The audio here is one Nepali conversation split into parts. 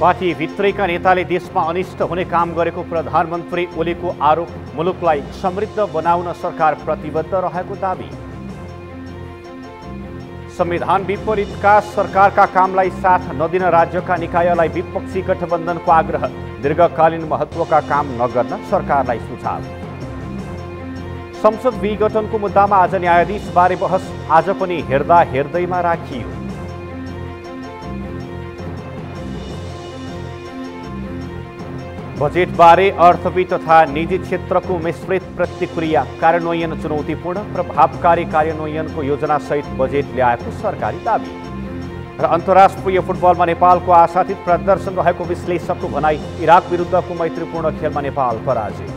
पार्टी भित्रैका नेताले देशमा अनिष्ट हुने काम गरेको प्रधानमन्त्री ओलीको आरोप। मुलुकलाई समृद्ध बनाउन सरकार प्रतिबद्ध रहेको दाबी। संविधान विपरीतका सरकारका कामलाई साथ नदिन राज्यका निकायलाई विपक्षी गठबन्धनको आग्रह। दीर्घकालीन महत्त्वका काम नगर्न सरकारलाई सुझाव। संसद विघटनको मुद्दामा आज न्यायाधीशबारे बहस आज पनि हेर्दैमा राखियो। बजेटबारे अर्थविद तथा निजी क्षेत्रको मिश्रित प्रतिक्रिया। कार्यान्वयन चुनौतीपूर्ण, प्रभावकारी कार्यान्वयनको योजनासहित बजेट ल्याएको सरकारी दाबी। र अन्तर्राष्ट्रिय फुटबलमा नेपालको आशातीत प्रदर्शन रहेको विश्लेषकको भनाई। इराक विरुद्धको मैत्रीपूर्ण खेलमा नेपाल पराजित।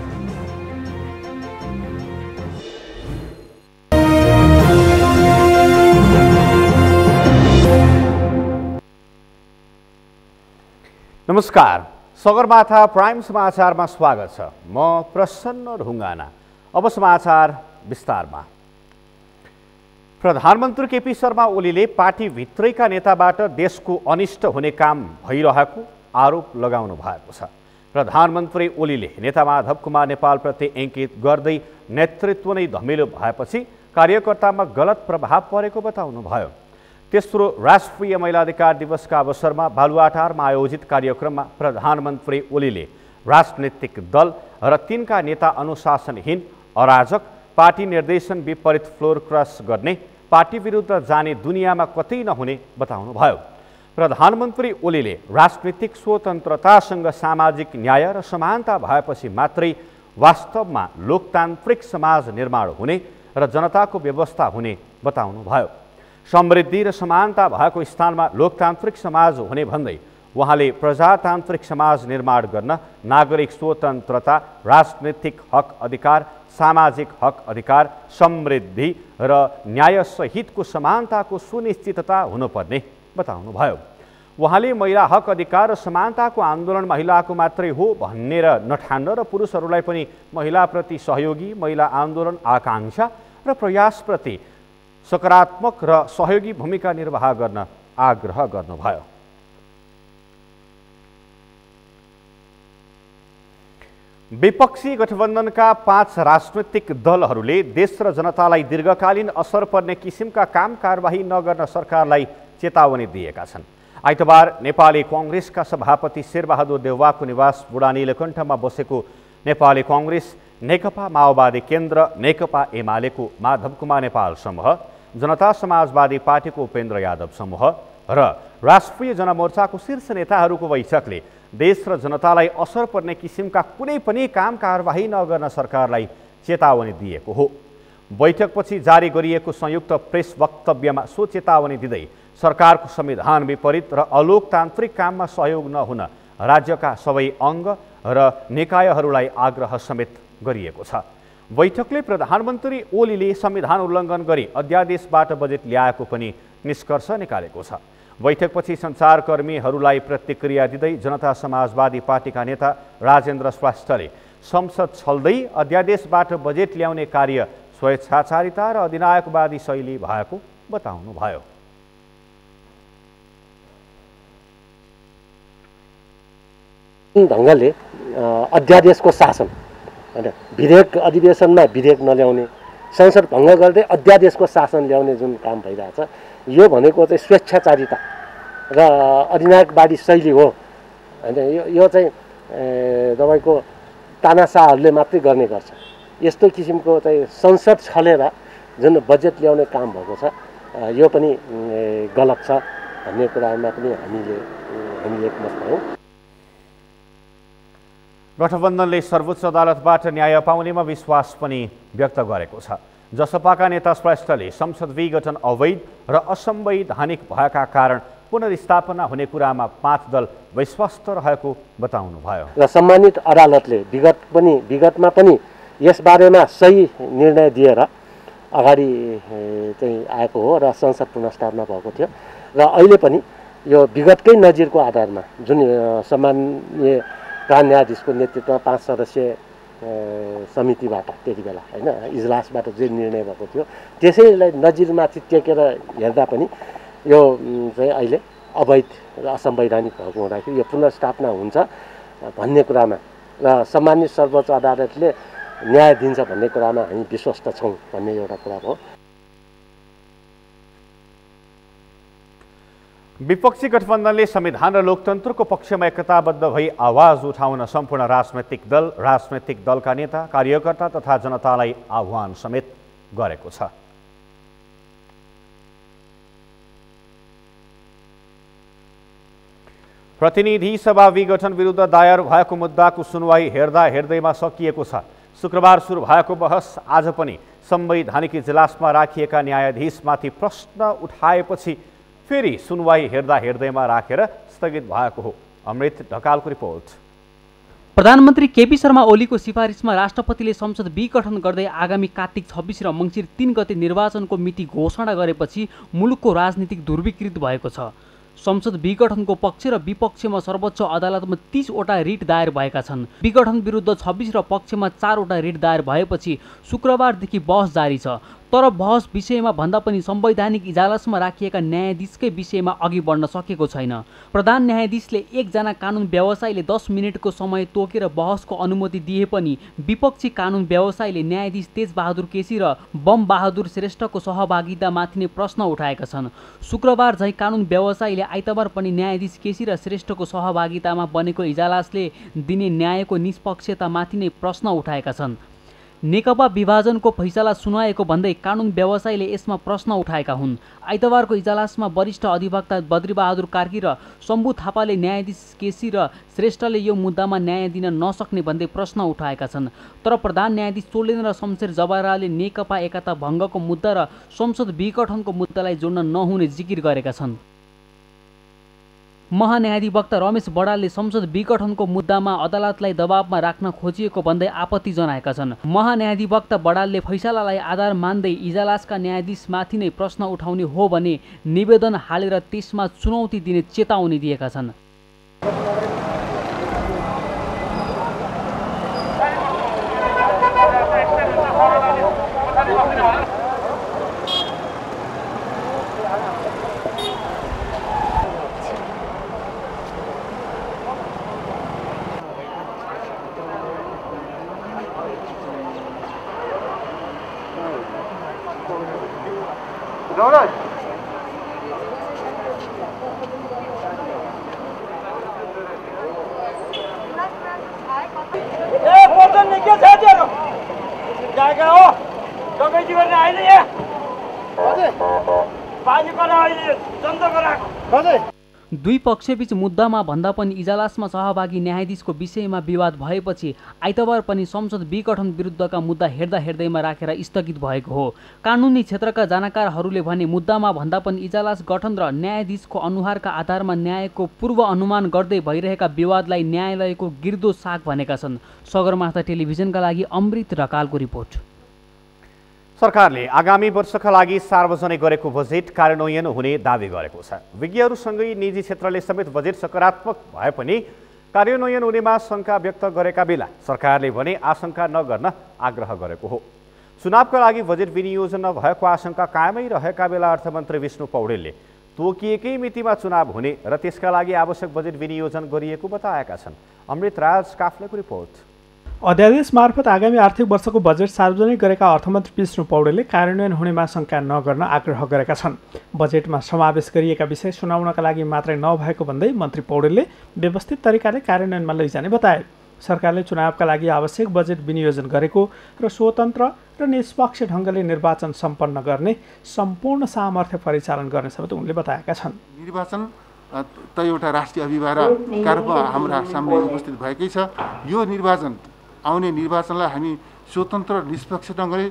नमस्कार, सगरमाथा प्राइम समाचारमा स्वागत छ। म प्रसन्न ढुङ्गाना। अब समाचार विस्तारमा। प्रधानमन्त्री केपी शर्मा ओलीले पार्टी भित्रैका नेताबाट देशको अनिष्ट हुने काम भइरहेको आरोप लगाउनु भएको छ। प्रधानमन्त्री ओलीले नेता माधव कुमार नेपालप्रति इङ्गित गर्दै नेतृत्व नै धमिलो भएपछि कार्यकर्तामा गलत प्रभाव परेको बताउनुभयो। तेस्रो राष्ट्रिय महिला अधिकार दिवसका अवसरमा बालुवाटारमा आयोजित कार्यक्रममा प्रधानमन्त्री ओलीले राजनीतिक दल र तिनका नेता अनुशासनहीन, अराजक, पार्टी निर्देशन विपरीत फ्लोर क्रस गर्ने, पार्टी विरुद्ध जाने, दुनियाँमा कतै नहुने बताउनुभयो। प्रधानमन्त्री ओलीले राजनीतिक स्वतन्त्रतासँग सामाजिक न्याय र समानता भएपछि मात्रै वास्तवमा लोकतान्त्रिक समाज निर्माण हुने र जनताको व्यवस्था हुने बताउनुभयो। समृद्धि र समानता भएको स्थानमा लोकतान्त्रिक समाज हुने भन्दै उहाँले प्रजातान्त्रिक समाज निर्माण गर्न नागरिक स्वतन्त्रता, राजनीतिक हक अधिकार, सामाजिक हक अधिकार, समृद्धि र न्यायसहितको समानताको सुनिश्चितता हुनुपर्ने बताउनुभयो। उहाँले महिला हक अधिकार र समानताको आन्दोलन महिलाको मात्रै हो भनेर नठान्न र पुरुषहरूलाई पनि महिलाप्रति सहयोगी, महिला आन्दोलन आकाङ्क्षा र प्रयासप्रति सकारात्मक र सहयोगी भूमिका निर्वाह गर्न आग्रह गर्नुभयो। विपक्षी गठबन्धनका 5 राजनैतिक दलहरूले देश र जनतालाई दीर्घकालीन असर पर्ने किसिमका काम कारबाही नगर्न सरकारलाई चेतावनी दिएका छन्। आइतबार नेपाली कांग्रेसका सभापति शेरबहादुर देउवाको निवास बुढा नीलकण्ठमा बसेको नेपाली कांग्रेस, नेकपा माओवादी केन्द्र, नेकपा एमालेको माधव कुमार नेपाल समूह, जनता समाजवादी पार्टीको उपेन्द्र यादव समूह र राष्ट्रिय जनमोर्चाको शीर्ष नेताहरूको बैठकले देश र जनतालाई असर पर्ने किसिमका कुनै पनि काम कारबाही नगर्न सरकारलाई चेतावनी दिएको हो। बैठकपछि जारी गरिएको संयुक्त प्रेस वक्तव्यमा सो चेतावनी दिँदै सरकारको संविधान विपरीत र अलोकतान्त्रिक काममा सहयोग नहुन राज्यका सबै अङ्ग र निकायहरूलाई आग्रह समेत गरिएको छ। बैठकले प्रधानमन्त्री ओलीले संविधान उल्लङ्घन गरी अध्यादेशबाट बजेट ल्याएको पनि निष्कर्ष निकालेको छ। बैठकपछि सञ्चारकर्मीहरूलाई प्रतिक्रिया दिँदै जनता समाजवादी पार्टीका नेता राजेन्द्र श्रेष्ठले संसद छल्दै अध्यादेशबाट बजेट ल्याउने कार्य स्वेच्छाचारिता र अधिनायकवादी शैली भएको बताउनुभयो। ढङ्गले अध्यादेशको शासन हैन, विधेयक अधिवेशनमा विधेयक नल्याउने, संसद भङ्ग गर्दै अध्यादेशको शासन ल्याउने जुन काम भइरहेछ, यो भनेको चाहिँ स्वेच्छाचारिता र अधिनायकवादी शैली हो हैन। यो चाहिँ तपाईको तानाशाहहरूले मात्रै गर्ने गर्छ। यस्तो किसिमको चाहिँ संसद छलेर जुन बजेट ल्याउने काम भएको छ, यो पनि गलत छ भन्ने कुरामा पनि हामी एकमत भयौँ। गठबन्धनले सर्वोच्च अदालतबाट न्याय पाउनेमा विश्वास पनि व्यक्त गरेको छ। जसपाका नेता श्रेष्ठले संसद विघटन अवैध र असंवैधानिक भएका कारण पुनर्स्थापना हुने कुरामा 5 दल विश्वस्त रहेको बताउनुभयो। र सम्मानित अदालतले विगतमा पनि यस बारेमा सही निर्णय दिएर अगाडि चाहिँ आएको हो र संसद पुनर्स्थापना भएको थियो। र अहिले पनि यो विगतकै नजिरको आधारमा जुन सम्माननीय प्रधान न्यायाधीशको नेतृत्वमा 5 सदस्यीय समितिबाट त्यति बेला हैन इजलासबाट जे निर्णय भएको थियो, त्यसैलाई नजिरमाथि टेकेर हेर्दा पनि यो चाहिँ अहिले अवैध र असंवैधानिक भएको हुँदाखेरि यो पुनर्स्थापना हुन्छ भन्ने कुरामा र सम्मानित सर्वोच्च अदालतले न्याय दिन्छ भन्ने कुरामा हामी विश्वस्त छौँ भन्ने एउटा कुरा हो। विपक्षी गठबन्धनले संविधान र लोकतन्त्रको पक्षमा एकताबद्ध भई आवाज उठाउन सम्पूर्ण राजनैतिक दलका नेता, कार्यकर्ता तथा जनतालाई आह्वान समेत गरेको छ। प्रतिनिधि सभा विघटन विरुद्ध दायर भएको मुद्दाको सुनवाई हेर्दैमा सकिएको छ। शुक्रबार सुरु भएको बहस आज पनि संवैधानिक इजलासमा राखिएका न्यायाधीशमाथि प्रश्न उठाएपछि फेरि सुनवाई हेर्दैमा राखेर स्थगित भएको हो। अमृत ढकालको रिपोर्ट। प्रधानमन्त्री केपी शर्मा ओलीको सिफारिसमा राष्ट्रपतिले संसद विघटन गर्दै आगामी कार्तिक 26 र मङ्सिर 3 गते निर्वाचनको मिति घोषणा गरेपछि मुलुकको राजनीतिक ध्रुवीकृत भएको छ। संसद विघटनको पक्ष र विपक्षमा सर्वोच्च अदालतमा 30 वटा रिट दायर भएका छन्। विघटन विरुद्ध 26 र पक्षमा 4 वटा रिट दायर भएपछि शुक्रबारदेखि बहस जारी छ। तर बहस विषयमा भन्दा पनि संवैधानिक इजलासमा राखिएका न्यायाधीशकै विषयमा अघि बढ्न सकेको छैन। प्रधान न्यायाधीशले एकजना कानुन व्यवसायीले 10 मिनेटको समय तोकेर बहसको अनुमति दिए पनि विपक्षी कानुन व्यवसायीले न्यायाधीश तेजबहादुर केसी र बम बहादुर श्रेष्ठको सहभागितामाथि नै प्रश्न उठाएका छन्। शुक्रबार झै कानुन व्यवसायीले आइतबार पनि न्यायाधीश केसी र श्रेष्ठको सहभागितामा बनेको इजलासले दिने न्यायको निष्पक्षतामाथि नै प्रश्न उठाएका छन्। नेकपा विभाजनको फैसला सुनाएको भन्दै कानुन व्यवसायीले यसमा प्रश्न उठाएका हुन्। आइतबारको इजलासमा वरिष्ठ अधिवक्ता बद्रीबहादुर कार्की र शम्भु थापाले न्यायाधीश केसी र श्रेष्ठले यो मुद्दामा न्याय दिन नसक्ने भन्दै प्रश्न उठाएका छन्। तर प्रधान न्यायाधीश चोलेन र शमशेर जबराले नेकपा एकता भङ्गको मुद्दा र संसद विघटनको मुद्दालाई जोड्न नहुने जिकिर गरेका छन्। महान्यायाधिवक्ता रमेश बडालले संसद विघटनको मुद्दामा अदालतलाई दबावमा राख्न खोजिएको भन्दै आपत्ति जनाएका छन्। महान्यायाधिवक्ता बडालले फैसलालाई आधार मान्दै इजलासका न्यायाधीशमाथि नै प्रश्न उठाउने हो भने निवेदन हालेर त्यसमा चुनौती दिने चेतावनी दिएका छन्। दुई पक्षबीच मुद्दामा भन्दा पनि इजलासमा सहभागी न्यायाधीशको विषयमा विवाद भएपछि आइतबार पनि संसद विघटन विरुद्धका मुद्दा हेर्दैमा राखेर स्थगित भएको हो। कानुनी क्षेत्रका जानकारहरूले भने मुद्दामा भन्दा पनि इजलास गठन र न्यायाधीशको अनुहारका आधारमा न्यायको पूर्व अनुमान गर्दै भइरहेका विवादलाई न्यायालयको गिर्दो साग भनेका छन्। सगरमाथा टेलिभिजनका लागि अमृत ढकालको रिपोर्ट। सरकारले आगामी वर्षका लागि सार्वजनिक गरेको बजेट कार्यान्वयन हुने दावी गरेको छ। विज्ञहरूसँगै निजी क्षेत्रले समेत बजेट सकारात्मक भए पनि कार्यान्वयन हुनेमा शङ्का व्यक्त गरेका बेला सरकारले भने आशंका नगर्न आग्रह गरेको हो। चुनावका लागि बजेट विनियोजन नभएको आशंका कायमै रहेका बेला अर्थमन्त्री विष्णु पौडेलले तोकिएकै मितिमा चुनाव हुने र त्यसका लागि आवश्यक बजेट विनियोजन गरिएको बताएका छन्। अमृत राज काफ्लेको रिपोर्ट। अध्यादेश मार्फत आगामी आर्थिक वर्षको बजेट सार्वजनिक गरेका अर्थमन्त्री विष्णु पौडेलले कार्यान्वयन हुनेमा शङ्का नगर्न आग्रह गरेका छन्। बजेटमा समावेश गरिएका विषय सुनाउनका लागि मात्रै नभएको भन्दै मन्त्री पौडेलले व्यवस्थित तरिकाले कार्यान्वयनमा लैजाने बताए। सरकारले चुनावका लागि आवश्यक बजेट विनियोजन गरेको र स्वतन्त्र र निष्पक्ष ढङ्गले निर्वाचन सम्पन्न गर्ने सम्पूर्ण सामर्थ्य परिचालन गर्ने समेत उनले बताएका छन्। निर्वाचन त एउटा राष्ट्रिय अभिभावक रूपमा हाम्रा सामने उपस्थित भएकै छ। यो निर्वाचन आउने निर्वाचनलाई हामी स्वतन्त्र निष्पक्ष ढङ्गले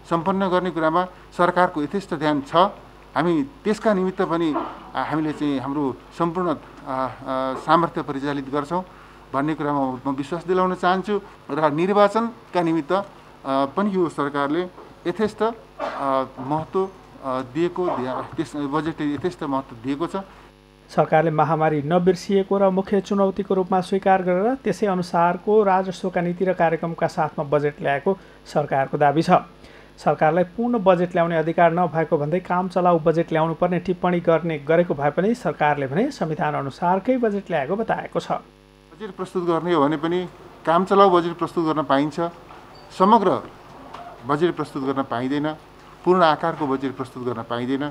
सम्पन्न गर्ने कुरामा सरकारको यथेष्ट ध्यान छ। हामी त्यसका निमित्त पनि हामीले चाहिँ हाम्रो सम्पूर्ण सामर्थ्य परिचालित गर्छौँ भन्ने कुरामा म विश्वास दिलाउन चाहन्छु। र निर्वाचनका निमित्त पनि यो सरकारले यथेष्ट महत्त्व दिएको बजेटले यथेष्ट महत्त्व दिएको छ। सरकारले महामारी नबिर्सिएको र मुख्य चुनौतीको रूपमा स्वीकार गरेर त्यसै अनुसारको राजस्वका नीति र कार्यक्रमका साथमा बजेट ल्याएको सरकारको दाबी छ। सरकारलाई पूर्ण बजेट ल्याउने अधिकार नभएको भन्दै काम चलाउ बजेट ल्याउनु पर्ने टिप्पणी गरेको भए पनि सरकारले भने संविधान अनुसारकै बजेट ल्याएको बताएको छ। बजेट प्रस्तुत गर्ने हो भने पनि काम चलाउ बजेट प्रस्तुत गर्न पाइन्छ, समग्र बजेट प्रस्तुत गर्न पाइँदैन, पूर्ण आकारको बजेट प्रस्तुत गर्न पाइँदैन।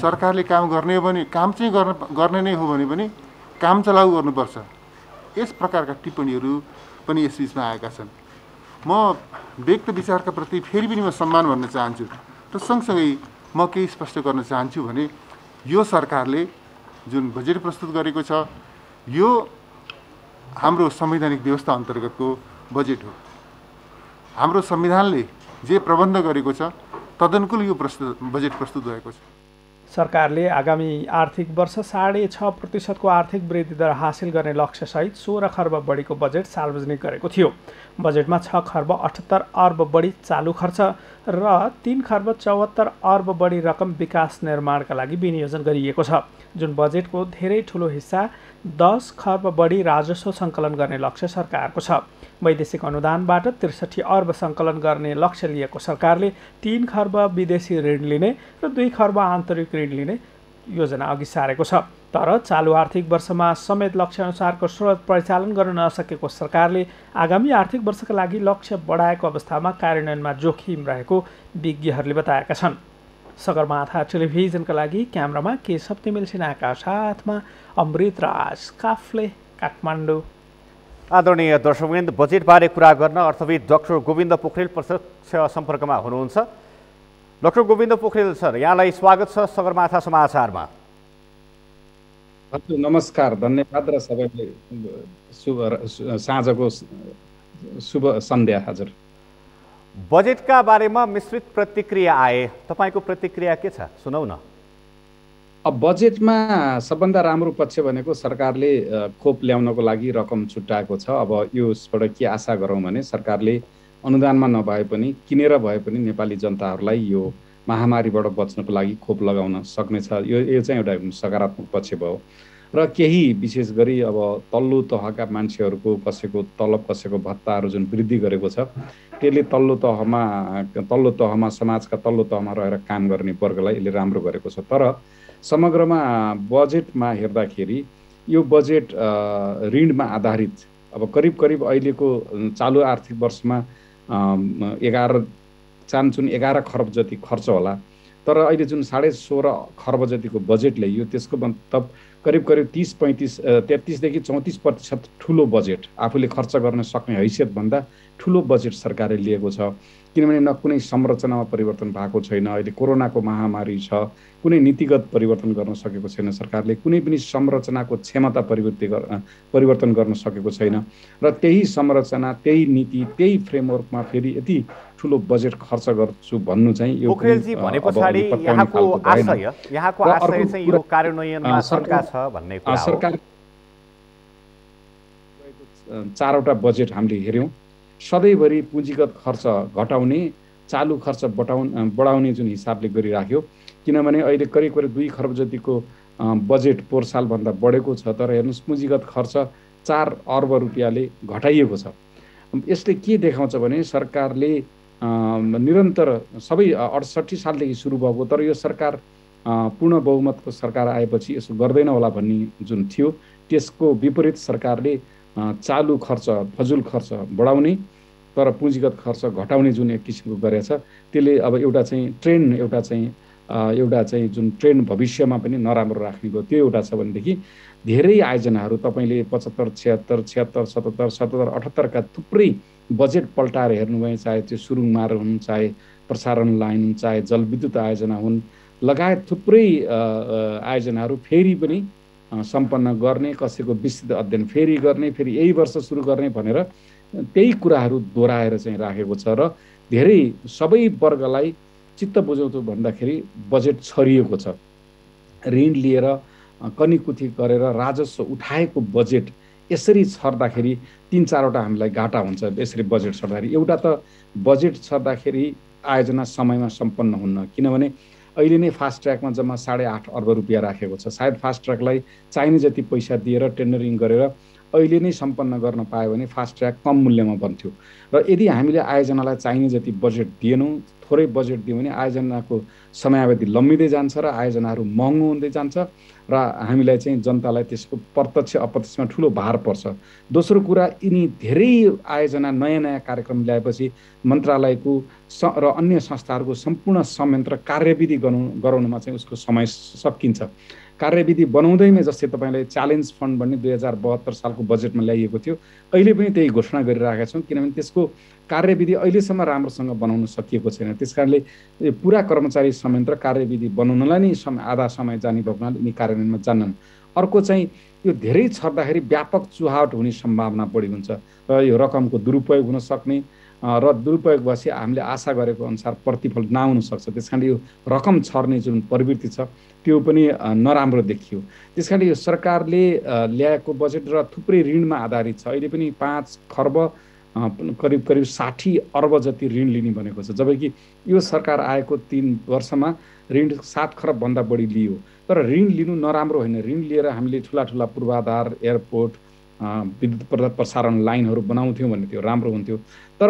सरकारले काम गर्ने हो भने काम चाहिँ गर्ने नै हो भने पनि काम चलाउ गर्नुपर्छ। यस प्रकारका टिप्पणीहरू पनि यस बिचमा आएका छन्। म व्यक्त विचारका प्रति फेरि पनि म सम्मान भन्न चाहन्छु र सँगसँगै म केही स्पष्ट गर्न चाहन्छु भने यो सरकारले जुन बजेट प्रस्तुत गरेको छ यो हाम्रो संवैधानिक व्यवस्था अन्तर्गतको बजेट हो। हाम्रो संविधानले जे प्रबन्ध गरेको छ तदनुकूल यो बजेट प्रस्तुत भएको छ। सरकारले आगामी आर्थिक वर्ष 6.5% आर्थिक वृद्धि दर हासिल गर्ने लक्ष्यसहित 16 खर्ब बढीको बजेट सार्वजनिक गरेको थियो। बजेटमा 6 खर्ब 78 अर्ब बढी चालु खर्च र 3 खर्ब 74 अर्ब बढी रकम विकास निर्माणका लागि विनियोजन गरिएको छ। जुन बजेटको धेरै ठुलो हिस्सा 10 खर्ब बढी राजस्व सङ्कलन गर्ने लक्ष्य सरकारको छ। वैदेशिक अनुदानबाट 63 अर्ब सङ्कलन गर्ने लक्ष्य लिएको सरकारले 3 खर्ब विदेशी ऋण लिने र 2 खर्ब आन्तरिक ऋण लिने योजना अघि सारेको छ। तर चालु आर्थिक वर्षमा समेत लक्ष्य अनुसारको स्रोत परिचालन गर्न नसकेको सरकारले आगामी आर्थिक वर्षका लागि लक्ष्य बढाएको अवस्थामा कार्यान्वयनमा जोखिम रहेको विज्ञहरूले बताएका छन्। सगरमाथा टेलिभिजनका लागि क्यामेरामा केशव तिमिल सिन्हाका साथमा अमृत राज काफ्ले, काठमाडौँ। आदरणीय दर्शकवृन्द, बजेटबारे कुरा गर्न अर्थविद डाक्टर गोविन्द पोखरेल प्रत्यक्ष सम्पर्कमा हुनुहुन्छ। डाक्टर गोविन्द पोखरेल सर, यहाँलाई स्वागत छ सगरमाथा समाचारमा। हजुर नमस्कार, धन्यवाद र सबैले साँझको शुभ सन्ध्या। हजुर, बजेटका बारेमा मिश्रित प्रतिक्रिया आए, तपाईँको प्रतिक्रिया के छ, सुनौ न। अब बजेटमा सबभन्दा राम्रो पक्ष भनेको सरकारले खोप ल्याउनको लागि रकम छुट्याएको छ। अब यसबाट के आशा गरौँ भने सरकारले अनुदानमा नभए पनि किनेर भए पनि नेपाली जनताहरूलाई यो महामारीबाट बच्नको लागि खोप लगाउन सक्नेछ। यो चाहिँ एउटा सकारात्मक पक्ष भयो। र केही विशेष गरी अब तल्लो तहका मान्छेहरूको कसैको तलब कसैको भत्ताहरू जुन वृद्धि गरेको छ त्यसले तल्लो तहमा समाजका तल्लो तहमा रहेर काम गर्ने वर्गलाई यसले राम्रो गरेको छ। तर समग्रमा बजेटमा हेर्दाखेरि यो बजेट ऋणमा आधारित, अब करिब अहिलेको चालु आर्थिक वर्षमा 11 खर्ब जति खर्च होला। तर अहिले जुन 16.5 खर्ब जतिको बजेट ल्याइयो त्यसको मतलब करिब 33 देखि 34% ठुलो बजेट, आफूले खर्च गर्न सक्ने हैसियतभन्दा ठुलो बजेट सरकारले लिएको छ। किनभने न कुनै संरचनामा परिवर्तन भएको छैन, अहिले कोरोनाको महामारी छ, कुनै नीतिगत परिवर्तन गर्न सकेको छैन सरकारले, कुनै पनि संरचनाको क्षमता परिवर्तन गर्न सकेको छैन। र त्यही संरचना, त्यही नीति, त्यही फ्रेमवर्कमा फेरि यति ठुलो बजेट खर्च गर्छु भन्नु चाहिँ यो पोखरेलजी भने पछाडि यहाँको आशय चाहिँ यो कार्यान्वयनमा शङ्का छ भन्ने कुरा हो। सरकार 4वटा बजेट हामीले हेर्यौं, सधैँभरि पुँजीगत खर्च घटाउने, चालु खर्च बढाउने जुन हिसाबले गरिराख्यो। किनभने अहिले करिब 2 खर्ब जतिको बजेट पोहोर सालभन्दा बढेको छ। तर हेर्नुहोस् पुँजीगत खर्च 4 अर्ब रुपियाँले घटाइएको छ। यसले के देखाउँछ भने सरकारले निरन्तर सबै 68 सालदेखि सुरु भएको, तर यो सरकार पूर्ण बहुमतको सरकार आएपछि यसो गर्दैन होला भन्ने जुन थियो त्यसको विपरीत सरकारले चालु खर्च, फजुल खर्च बढाउने तर पुँजीगत खर्च घटाउने जुन एक किसिमको गरेछ त्यसले अब एउटा चाहिँ जुन ट्रेन्ड भविष्यमा पनि नराम्रो राख्नेको त्यो एउटा छ भनेदेखि धेरै आयोजनाहरू तपाईले 75, 76, 77, 77, 77, 78 का थुप्रै बजेट पल्टाएर हेर्नुभयो, चाहे त्यो सुरुङ मार हुन्, चाहे प्रसारण लाइन हुन्, चाहे जलविद्युत आयोजना हुन्, लगायत थुप्रै आयोजनाहरू फेरि पनि सम्पन्न गर्ने, कसैको विस्तृत अध्ययन फेरि गर्ने, फेरि यही वर्ष सुरु गर्ने भनेर त्यही कुराहरू दोहोऱ्याएर चाहिँ राखेको छ। र धेरै सबै वर्गलाई चित्त बुझाउँदो भन्दाखेरि बजेट छरिएको छ। ऋण लिएर कनीकुथी गरेर राजस्व उठाएको बजेट यसरी छर्दाखेरि 3-4वटा हामीलाई घाटा हुन्छ। यसरी बजेट छर्दाखेरि एउटा त बजेट छर्दाखेरि आयोजना समयमा सम्पन्न हुन्न, किनभने अहिले नै फास्ट ट्र्याकमा जम्मा 8.5 अर्ब रुपियाँ राखेको छ। सायद फास्ट ट्र्याकलाई चाहिने जति पैसा दिएर टेन्डरिङ गरेर अहिले नै सम्पन्न गर्न पायो भने फास्ट ट्र्याक कम मूल्यमा बन्थ्यो। र यदि हामीले आयोजनालाई चाहिने जति बजेट दिएनौँ, थोरै बजेट दियौँ भने आयोजनाको समयावधि लम्बिँदै जान्छ र आयोजनाहरू महँगो हुँदै जान्छ र हामीलाई चाहिँ जनतालाई त्यसको प्रत्यक्ष अप्रत्यक्षमा ठुलो भार पर्छ। दोस्रो कुरा, यिनी धेरै आयोजना नयाँ नयाँ कार्यक्रम ल्याएपछि मन्त्रालयको र अन्य संस्थाहरूको सम्पूर्ण संयन्त्र कार्यविधि गराउनुमा चाहिँ उसको समय सकिन्छ। कार्यविधि बनाउँदैमै जस्तै तपाईँले च्यालेन्ज फन्ड भन्ने 2072 सालको बजेटमा ल्याइएको थियो, अहिले पनि त्यही घोषणा गरिरहेका छौँ, किनभने त्यसको कार्यविधि अहिलेसम्म राम्रोसँग बनाउन सकिएको छैन। त्यस कारणले पुरा कर्मचारी संयन्त्र कार्यविधि बनाउनलाई नै आधा समय जाने भएको हुनाले यिनी कार्यान्वयनमा जान्नन्। अर्को चाहिँ यो धेरै छर्दाखेरि व्यापक चुहावट हुने सम्भावना बढी हुन्छ र यो रकमको दुरुपयोग हुन सक्ने र दुरुपयोग भएपछि हामीले आशा गरेको अनुसार प्रतिफल नआउन सक्छ। त्यस कारणले यो रकम छर्ने जुन प्रवृत्ति छ त्यो पनि नराम्रो देखियो। त्यस कारणले यो सरकारले ल्याएको बजेट र थुप्रै ऋणमा आधारित छ। अहिले पनि 5 खर्ब करिब 60 अर्ब जति ऋण लिने भनेको छ, जबकि यो सरकार आएको 3 वर्षमा ऋण 7 खरबभन्दा बढी लियो। तर ऋण लिनु नराम्रो होइन। ऋण लिएर हामीले ठुला ठुला पूर्वाधार, एयरपोर्ट, विद्युत प्रसारण लाइनहरू बनाउँथ्यौँ भने त्यो राम्रो हुन्थ्यो। तर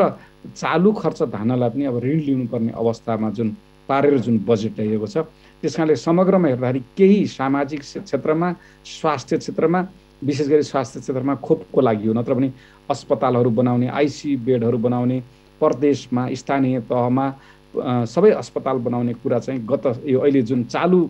चालु खर्च धान्नलाई पनि अब ऋण लिनुपर्ने अवस्थामा जुन पारेर जुन बजेट ल्याइएको छ, त्यस कारणले समग्रमा हेर्दाखेरि केही सामाजिक क्षेत्रमा, स्वास्थ्य क्षेत्रमा, विशेष गरी स्वास्थ्य क्षेत्रमा खोपको लागि हो, नत्र भने अस्पतालहरू बनाउने, आइसियु बेडहरू बनाउने, प्रदेशमा स्थानीय तहमा सबै अस्पताल बनाउने कुरा चाहिँ यो अहिले जुन चालु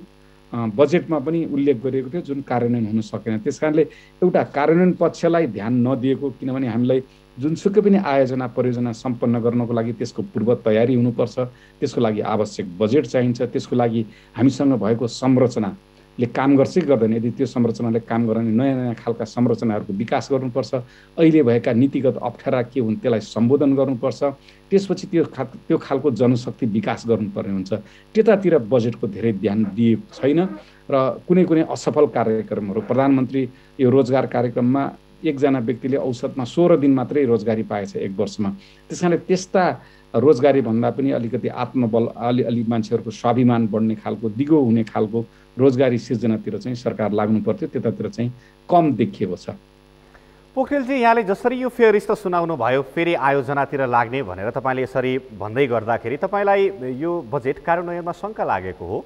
बजेटमा पनि उल्लेख गरिएको थियो, जुन कार्यान्वयन हुन सकेन। त्यस कारणले एउटा कार्यान्वयन पक्षलाई ध्यान नदिएको, किनभने हामीलाई जुनसुकै पनि आयोजना परियोजना सम्पन्न गर्नको लागि त्यसको पूर्व तयारी हुनुपर्छ, त्यसको लागि आवश्यक बजेट चाहिन्छ, त्यसको लागि हामीसँग भएको संरचनाले काम गर्छ कि गर्दैन, यदि त्यो संरचनाले काम गर्ने नयाँ नयाँ खालका संरचनाहरूको विकास गर्नुपर्छ, अहिले भएका नीतिगत अप्ठ्यारा के हुन् त्यसलाई सम्बोधन गर्नुपर्छ, त्यसपछि त्यो खालको जनशक्ति विकास गर्नुपर्ने हुन्छ। त्यतातिर बजेटको धेरै ध्यान दिएको छैन र कुनै कुनै असफल कार्यक्रमहरू, प्रधानमन्त्री यो रोजगार कार्यक्रममा एकजना व्यक्तिले औसतमा 16 दिन मात्रै रोजगारी पाएछ 1 वर्षमा। त्यस कारणले त्यस्ता रोजगारी भन्दा पनि अलिकति आत्मबल, अलि मान्छेहरूको स्वाभिमान बढ्ने खालको, दिगो हुने खालको रोजगारी सिर्जनातिर चाहिँ सरकार लाग्नु पर्थ्यो, त्यतातिर चाहिँ कम देखिएको छ। पोखरेलजी, यहाँले जसरी यो फेरिस्त सुनाउनु भयो, फेरि आयोजनातिर लाग्ने भनेर तपाईँले यसरी भन्दै गर्दाखेरि तपाईँलाई यो बजेट कार्यान्वयनमा शङ्का लागेको हो?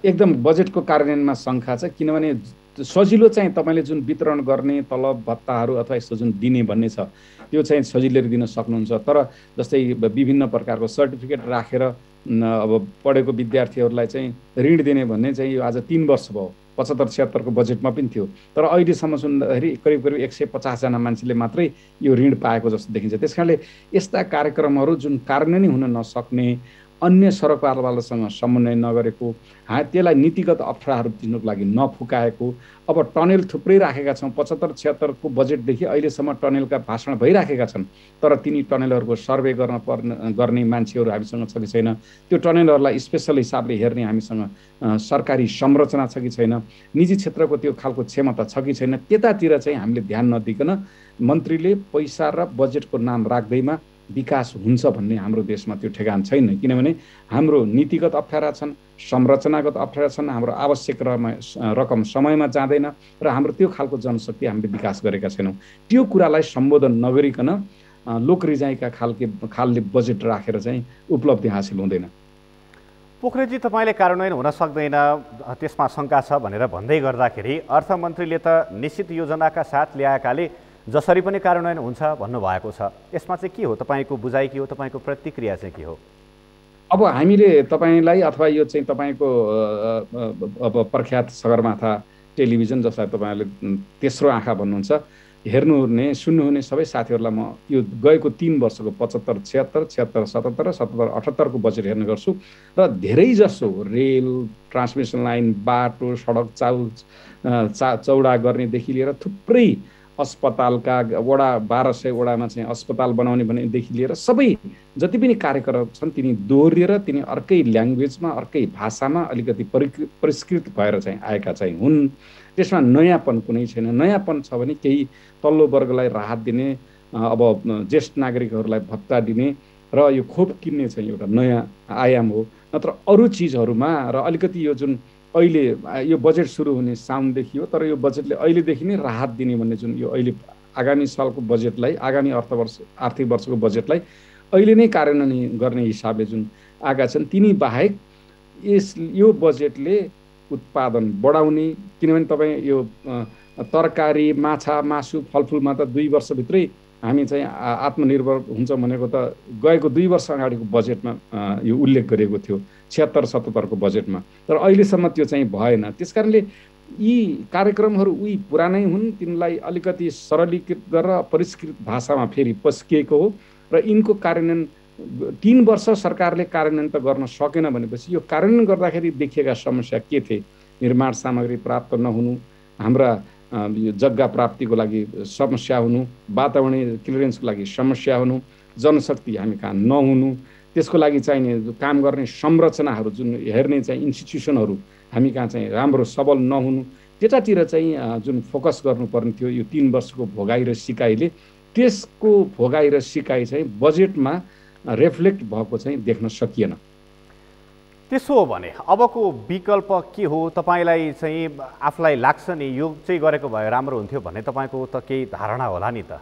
एकदम बजेटको कार्यान्वयनमा शङ्का छ, किनभने सजिलो चाहिँ तपाईँले जुन वितरण गर्ने तलब भत्ताहरू अथवा यस्तो जुन दिने भन्ने छ त्यो चाहिँ सजिलै दिन सक्नुहुन्छ। तर जस्तै विभिन्न प्रकारको सर्टिफिकेट राखेर अब पढेको विद्यार्थीहरूलाई चाहिँ ऋण दिने भन्ने चाहिँ यो आज 3 वर्ष भयो, 75-76 को बजेटमा पनि थियो। तर अहिलेसम्म सुन्दाखेरि करिब 150 जना मान्छेले मात्रै यो ऋण पाएको जस्तो देखिन्छ। त्यस कारणले यस्ता कार्यक्रमहरू जुन कार्यान्वयन हुन नसक्ने, अन्य सरकारवालासँग समन्वय नगरेको, त्यसलाई नीतिगत अप्ठ्याराहरू दिनुको लागि नफुकाएको, अब टनेल थुप्रै राखेका छौँ, 75-76 को बजेटदेखि अहिलेसम्म टनेलका भाषण भइराखेका छन्, तर तिनी टनेलहरूको सर्वे गर्ने मान्छेहरू हामीसँग छ कि छैन, त्यो टनेलहरूलाई स्पेसल हिसाबले हेर्ने हामीसँग सरकारी संरचना छ कि छैन, निजी क्षेत्रको त्यो खालको क्षमता छ कि छैन, त्यतातिर चाहिँ हामीले ध्यान नदिकन मन्त्रीले पैसा र बजेटको नाम राख्दैमा विकास हुन्छ भन्ने हाम्रो देशमा त्यो ठेगान छैन। किनभने हाम्रो नीतिगत अप्ठ्यारा छन्, संरचनागत अप्ठ्यारा छन्, हाम्रो आवश्यक रकम समयमा जाँदैन र हाम्रो त्यो खालको जनशक्ति हामीले विकास गरेका छैनौँ। त्यो कुरालाई सम्बोधन नगरिकन लोकरिजाइका खालले बजेट राखेर चाहिँ उपलब्धि हासिल हुँदैन। पोखरेलजी, तपाईँले कार्यान्वयन हुन सक्दैन त्यसमा शङ्का छ भनेर भन्दै गर्दाखेरि अर्थमन्त्रीले त निश्चित योजनाका साथ ल्याएकाले जसरी पनि कार्यान्वयन हुन्छ भन्नुभएको छ, यसमा चाहिँ के हो तपाईँको बुझाइ, के हो तपाईँको प्रतिक्रिया चाहिँ के हो? अब हामीले तपाईँलाई अथवा यो चाहिँ तपाईँको अब प्रख्यात सगरमाथा टेलिभिजन जसलाई तपाईँहरूले तेस्रो आँखा भन्नुहुन्छ, हेर्नुहुने सुन्नुहुने सबै साथीहरूलाई म यो गएको 3 वर्षको 75-76, 76-77 र 77-78 को बजेट हेर्ने गर्छु र धेरैजसो रेल, ट्रान्समिसन लाइन, बाटो, सडक चौडा गर्नेदेखि लिएर थुप्रै अस्पतालका वडा 1200 वडामा चाहिँ अस्पताल बनाउने भनेदेखि लिएर सबै जति पनि कार्यक्रम छन् तिनी दोहोरिएर तिनी अर्कै ल्याङ्ग्वेजमा, अर्कै भाषामा अलिकति परिष्कृत भएर चाहिँ आएका चाहिँ हुन्। त्यसमा नयाँपन कुनै छैन। नयाँपन छ भने केही तल्लो वर्गलाई राहत दिने, अब ज्येष्ठ नागरिकहरूलाई भत्ता दिने र यो खोप किन्ने चाहिँ एउटा नयाँ आयाम हो। नत्र अरू चिजहरूमा र अलिकति यो जुन अहिले यो बजेट सुरु हुने साउनदेखि हो, तर यो बजेटले अहिलेदेखि नै राहत दिने भन्ने जुन यो अहिले आगामी सालको बजेटलाई, आगामी आर्थिक वर्षको बजेटलाई अहिले नै कार्यान्वयन गर्ने हिसाबले जुन आएका छन्, तिनी बाहेक यो बजेटले उत्पादन बढाउने, किनभने तपाईँ यो तरकारी, माछा, मासु, फलफुलमा त 2 वर्षभित्रै हामी चाहिँ आत्मनिर्भर हुन्छ भनेको त गएको 2 वर्ष अगाडिको बजेटमा यो उल्लेख गरिएको थियो 76-77 को बजेटमा, तर अहिलेसम्म त्यो चाहिँ भएन। त्यसकारणले यी कार्यक्रमहरू उही पुरानै हुन्, तिनलाई अलिकति सरलीकृत गरेर परिष्कृत भाषामा फेरि पस्किएको हो र यिनको कार्यान्वयन 3 वर्ष सरकारले कार्यान्वयन त गर्न सकेन भनेपछि यो कार्यान्वयन गर्दाखेरि देखिएका समस्या के थिए? निर्माण सामग्री प्राप्त नहुनु, हाम्रा यो जग्गा प्राप्तिको लागि समस्या हुनु, वातावरणीय क्लियरेन्सको लागि समस्या हुनु, जनशक्ति हामी कहाँ नहुनु, त्यसको लागि चाहिने काम गर्ने संरचनाहरू जुन हेर्ने चाहिँ इन्स्टिट्युसनहरू हामी कहाँ चाहिँ राम्रो सबल नहुनु, त्यतातिर चाहिँ जुन फोकस गर्नुपर्ने थियो यो 3 वर्षको भोगाई र सिकाइले, त्यसको भोगाई र सिकाइ चाहिँ बजेटमा रिफ्लेक्ट भएको चाहिँ देख्न सकिएन। त्यसो हो भने अबको विकल्प के हो? तपाईँलाई चाहिँ आफूलाई लाग्छ नि यो चाहिँ गरेको भए राम्रो हुन्थ्यो भन्ने तपाईँको त केही धारणा होला नि त?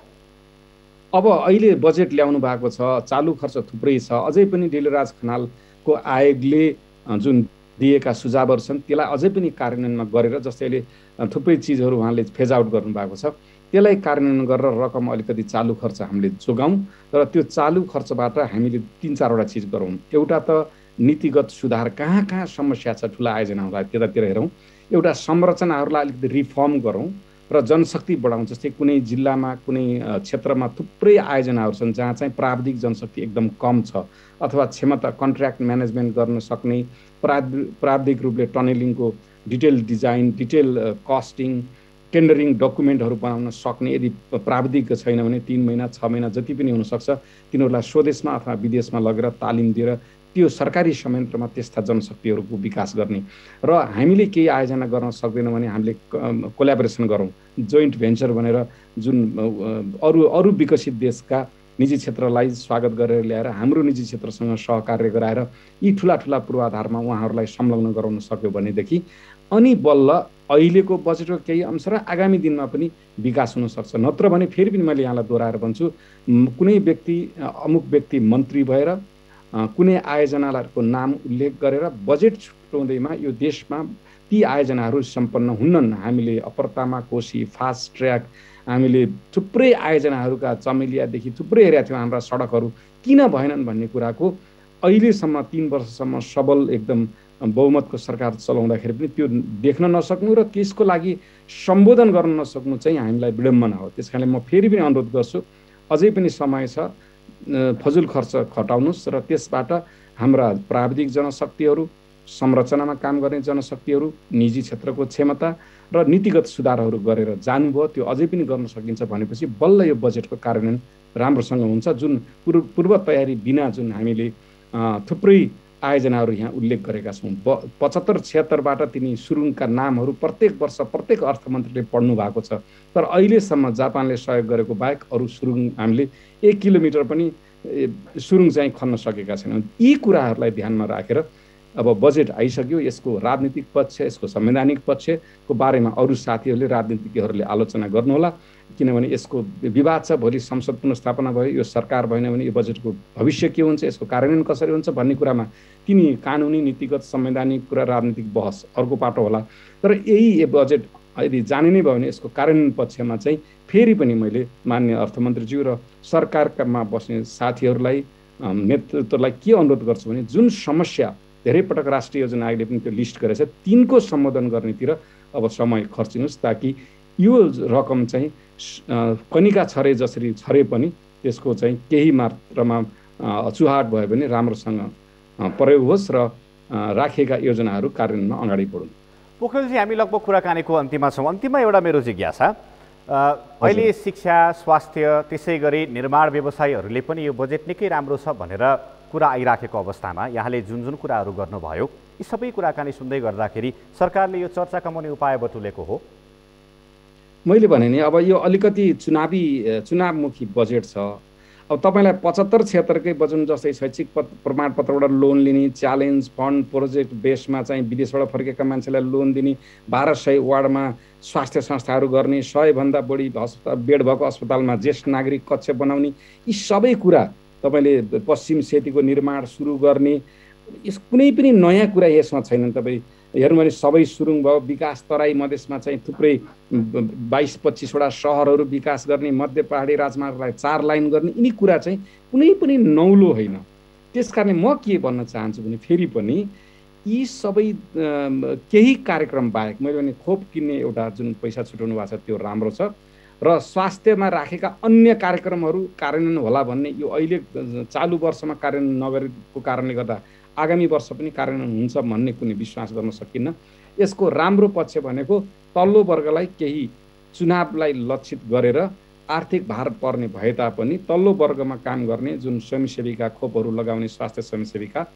अब अहिले बजेट ल्याउनु भएको छ, चालु खर्च थुप्रै छ, अझै पनि डेलराज खनालको आयोगले जुन दिएका सुझावहरू छन् त्यसलाई अझै पनि कार्यान्वयनमा गरेर, जस्तै अहिले थुप्रै चिजहरू उहाँले फेज आउट गर्नुभएको छ, त्यसलाई कार्यान्वयन गरेर रकम अलिकति चालु खर्च हामीले जोगाउँ र त्यो चालु खर्चबाट हामीले 3-4 वटा चिज गरौँ। एउटा त नीतिगत सुधार, कहाँ कहाँ समस्या छ ठुला आयोजनाहरूलाई त्यतातिर हेरौँ, एउटा संरचनाहरूलाई अलिकति रिफर्म गरौँ र जनशक्ति बढाउँ। जस्तै कुनै जिल्लामा कुनै क्षेत्रमा थुप्रै आयोजनाहरू छन् जहाँ चाहिँ प्राविधिक जनशक्ति एकदम कम छ, अथवा क्षमता कन्ट्र्याक्ट म्यानेजमेन्ट गर्न सक्ने, प्राविधिक रूपले टनेलिङको डिटेल डिजाइन, डिटेल कस्टिङ, टेन्डरिङ डकुमेन्टहरू बनाउन सक्ने यदि प्राविधिक छैन भने 3 महिना 6 महिना जति पनि हुनसक्छ तिनीहरूलाई स्वदेशमा अथवा विदेशमा लगेर तालिम दिएर त्यो सरकारी संयन्त्रमा त्यस्ता जनशक्तिहरूको विकास गर्ने। र हामीले केही आयोजना गर्न सक्दैनौँ भने हामीले कोल्याबोरेसन गरौँ, जोइन्ट भेन्चर भनेर जुन अरू विकसित देशका निजी क्षेत्रलाई स्वागत गरेर ल्याएर हाम्रो निजी क्षेत्रसँग सहकार्य गराएर यी ठुला ठुला पूर्वाधारमा उहाँहरूलाई संलग्न गराउन सक्यो भनेदेखि अनि बल्ल अहिलेको बजेटको केही अंश र आगामी दिनमा पनि विकास हुन सक्छ। नत्र भने फेरि पनि मैले यहाँलाई दोहोऱ्याएर भन्छु, कुनै व्यक्ति अमुक व्यक्ति मन्त्री भएर कुनै आयोजनाहरूको नाम उल्लेख गरेर बजेट छुट्याउँदैमा यो देशमा ती आयोजनाहरू सम्पन्न हुन्नन्। हामीले अपरतामा कोशी, फास्ट ट्र्याक, हामीले थुप्रै आयोजनाहरूका चमेलियादेखि थुप्रै हेरेका थियौँ हाम्रा सडकहरू किन भएनन् भन्ने कुराको अहिलेसम्म 3 वर्षसम्म सबल एकदम बहुमतको सरकार चलाउँदाखेरि पनि त्यो देख्न नसक्नु र त्यसको लागि सम्बोधन गर्न नसक्नु चाहिँ हामीलाई विडम्बना हो। त्यस कारणले म फेरि पनि अनुरोध गर्छु, अझै पनि समय छ, फजुल खर्च घटाउनुहोस् र त्यसबाट हाम्रा प्राविधिक जनशक्तिहरू, संरचनामा काम गर्ने जनशक्तिहरू, निजी क्षेत्रको क्षमता र नीतिगत सुधारहरू गरेर जानुभयो, त्यो अझै पनि गर्न सकिन्छ भनेपछि बल्ल यो बजेटको कार्यान्वयन राम्रोसँग हुन्छ। जुन पूर्व तयारी बिना जुन हामीले थुप्रै आयोजनाहरू यहाँ उल्लेख गरेका छौँ, 75-76बाट तिनी सुरुङका नामहरू प्रत्येक वर्ष प्रत्येक अर्थमन्त्रीले पढ्नु भएको छ, तर अहिलेसम्म जापानले सहयोग गरेको बाहेक अरू सुरुङ हामीले 1 किलोमिटर पनि सुरुङ चाहिँ खन्न सकेका छैनौँ। यी कुराहरूलाई ध्यानमा राखेर अब बजेट आइसक्यो, यसको राजनीतिक पक्ष, यसको संवैधानिक पक्षको बारेमा अरू साथीहरूले, राजनीतिज्ञहरूले आलोचना गर्नुहोला, किनभने यसको विवाद छ। भोलि संसद पुनर्स्थापना भयो, यो सरकार भएन भने यो बजेटको भविष्य के हुन्छ, यसको कार्यान्वयन कसरी हुन्छ भन्ने कुरामा तिनी कानुनी, नीतिगत, संवैधानिक कुरा, राजनीतिक बहस अर्को पाटो होला। तर यही बजेट यदि जाने नै भयो भने यसको कार्यान्वयन पक्षमा चाहिँ फेरि पनि मैले मान्य अर्थमन्त्रीज्यू र सरकारमा बस्ने साथीहरूलाई, नेतृत्वलाई के अनुरोध गर्छु भने जुन समस्या धेरै पटक राष्ट्रिय योजना आयोगले पनि त्यो लिस्ट गरेछ तिनको सम्बोधन गर्नेतिर अब समय खर्चिनुहोस्, ताकि यो रकम चाहिँ कनिका छरे जसरी छरे पनि त्यसको चाहिँ केही मात्रामा अचुहाट भयो भने राम्रोसँग प्रयोग होस् र राखिएका योजनाहरू कार्यान्वयनमा अगाडि बढुन्। पोखरेलजी, हामी लगभग कुराकानीको अन्तिममा छौँ। अन्तिममा एउटा मेरो जिज्ञासा, अहिले शिक्षा, स्वास्थ्य, त्यसै गरी निर्माण व्यवसायीहरूले पनि यो बजेट निकै राम्रो छ भनेर कुरा आइराखेको अवस्थामा यहाँले जुन जुन कुराहरू गर्नुभयो, यी सबै कुराकानी सुन्दै गर्दाखेरि सरकारले यो चर्चा कमाउने उपाय बटुलेको हो? मैले भने नि अब यो अलिकति चुनावमुखी बजेट छ। अब तपाईँलाई 75-76कै बजुन जस्तै शैक्षिक प्रमाणपत्रबाट लोन लिने, च्यालेन्ज फन्ड प्रोजेक्ट बेसमा चाहिँ विदेशबाट फर्केका मान्छेलाई लोन दिने, 1200 वार्डमा स्वास्थ्य संस्थाहरू गर्ने, 100भन्दा बढी बेड भएको अस्पतालमा ज्येष्ठ नागरिक कक्ष बनाउने, यी सबै कुरा तपाईँले पश्चिम सेतुको निर्माण सुरु गर्ने, यस कुनै पनि नयाँ कुरा यसमा छैनन्। तपाईँ हेर्नु भने सबै सुरुङ भयो, विकास तराई मधेसमा चाहिँ थुप्रै 22-25वटा सहरहरू विकास गर्ने, मध्य पहाडी राजमार्गलाई 4 लाइन गर्ने, यिनी कुरा चाहिँ कुनै पनि नौलो होइन। त्यस कारणले म के भन्न चाहन्छु भने फेरि पनि यी सबै केही कार्यक्रम बाहेक मैले भने खोप किन्ने एउटा जुन पैसा छुटाउनु भएको छ त्यो राम्रो छ र स्वास्थ्यमा राखेका अन्य कार्यक्रमहरू कार्यान्वयन होला भन्ने यो अहिले चालु वर्षमा कार्यान्वयन नगरेको कारणले गर्दा आगामी वर्ष पनि कार्यान्वयन हुन्छ भन्ने कुनै विश्वास गर्न सकिन्न। यसको राम्रो पक्ष भनेको तल्लो वर्गलाई केही चुनावलाई लक्षित गरेर आर्थिक भार पर्ने भए तापनि तल्लो वर्गमा काम गर्ने जुन स्वयंसेविका खोपहरू लगाउने स्वास्थ्य स्वयंसेविका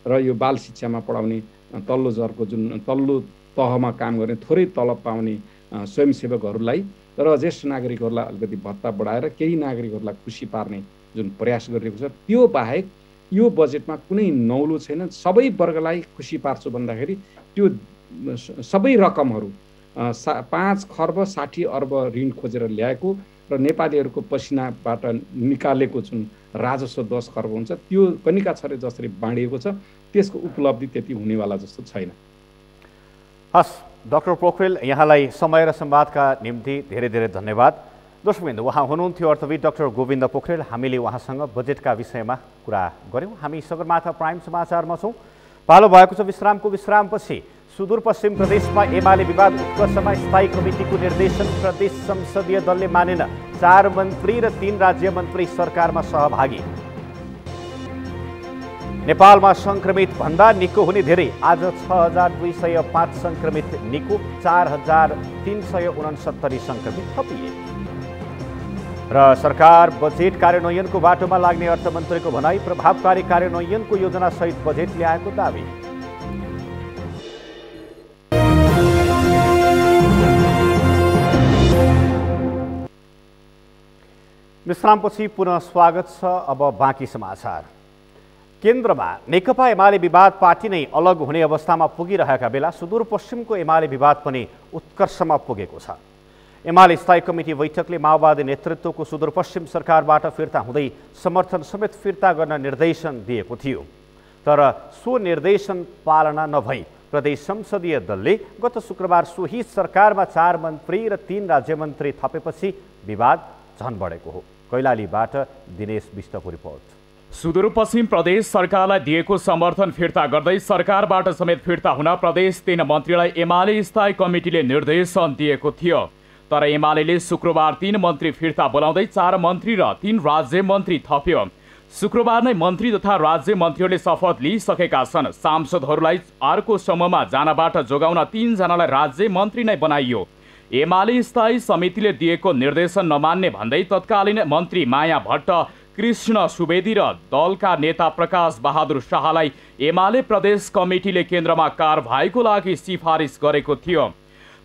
र यो बाल शिक्षामा पढाउने तल्लो जरको जुन तल्लो तहमा काम गर्ने थोरै तलब पाउने स्वयंसेवकहरूलाई र ज्येष्ठ नागरिकहरूलाई अलिकति भत्ता बढाएर केही नागरिकहरूलाई खुसी पार्ने जुन प्रयास गरिएको छ त्यो बाहेक यो बजेटमा कुनै नौलो छैन। सबै वर्गलाई खुसी पार्छु भन्दाखेरि त्यो सबै रकमहरू 5 खर्ब 60 अर्ब ऋण खोजेर ल्याएको र नेपालीहरूको पसिनाबाट निकालेको जुन राजस्व 10 खर्ब हुन्छ त्यो कनिका छरे जसरी बाँडिएको छ त्यसको उपलब्धि त्यति हुनेवाला जस्तो छैन। हस् डाक्टर पोखरेल, यहाँलाई समय र संवादका निम्ति धेरै धेरै धन्यवाद। दर्शकवृन्द, उहाँ हुनुहुन्थ्यो अर्थविद डाक्टर गोविन्द पोखरेल। हामीले उहाँसँग बजेटका विषयमा कुरा गऱ्यौँ। हामी सगरमाथा प्राइम समाचारमा छौँ। पालो भएको छ विश्रामको। विश्रामपछि सुदूरपश्चिम प्रदेशमा एमाले विवाद उत्कर्षमा स्थायी कमिटीको निर्देशन, प्रदेश संसदीय दलले मानेन, 4 मन्त्री र 3 राज्य मन्त्री सरकारमा सहभागी। नेपालमा संक्रमित भन्दा निको हुने धेरै, आज 6205 संक्रमित निको, 4369 संक्रमित थपिए। र सरकार बजेट कार्यान्वयनको बाटोमा लाग्ने अर्थमन्त्रीको भनाई, प्रभावकारी कार्यान्वयनको योजना सहित बजेट ल्याएको दावी। विश्रामपछि पुनः स्वागत छ। अब बाँकी समाचार। केन्द्रमा नेकपा एमाले विवाद पार्टी नै अलग हुने अवस्थामा पुगिरहेका बेला सुदूरपश्चिमको एमाले विवाद पनि उत्कर्षमा पुगेको छ। एमाले स्थायी कमिटी बैठकले माओवादी नेतृत्वको सुदूरपश्चिम सरकारबाट फिर्ता हुँदै समर्थन समेत फिर्ता गर्न निर्देशन दिएको थियो। तर सो निर्देशन पालना नभई प्रदेश संसदीय दलले गत शुक्रबार सोही सरकारमा 4 मन्त्री र 3 राज्यमन्त्री थपेपछि विवाद झन बढेको हो। कैलालीबाट दिनेश विष्टको रिपोर्ट। सुदूरपश्चिम प्रदेश सरकारलाई दिएको समर्थन फिर्ता गर्दै सरकारबाट समेत फिर्ता हुन प्रदेश 3 मन्त्रीलाई एमाले स्थायी कमिटीले निर्देशन दिएको थियो। तर एमाले शुक्रबार 3 मन्त्री फिर्ता बोलाउँदै 4 मन्त्री र 3 राज्य मन्त्री थप्यो। शुक्रबार नै मन्त्री तथा राज्य मन्त्रीहरूले शपथ लिइसकेका छन्। सांसदहरूलाई अर्को समूहमा जानबाट जोगाउन 3 जनालाई राज्य मन्त्री नै बनाइयो। एमाले स्थायी समितिले दिएको निर्देशन नमान्ने भन्दै तत्कालीन मन्त्री माया भट्ट, कृष्ण सुवेदी र दलका नेता प्रकाश बहादुर शाहलाई एमाले प्रदेश कमिटीले केन्द्रमा कारबाहीको लागि सिफारिस गरेको थियो।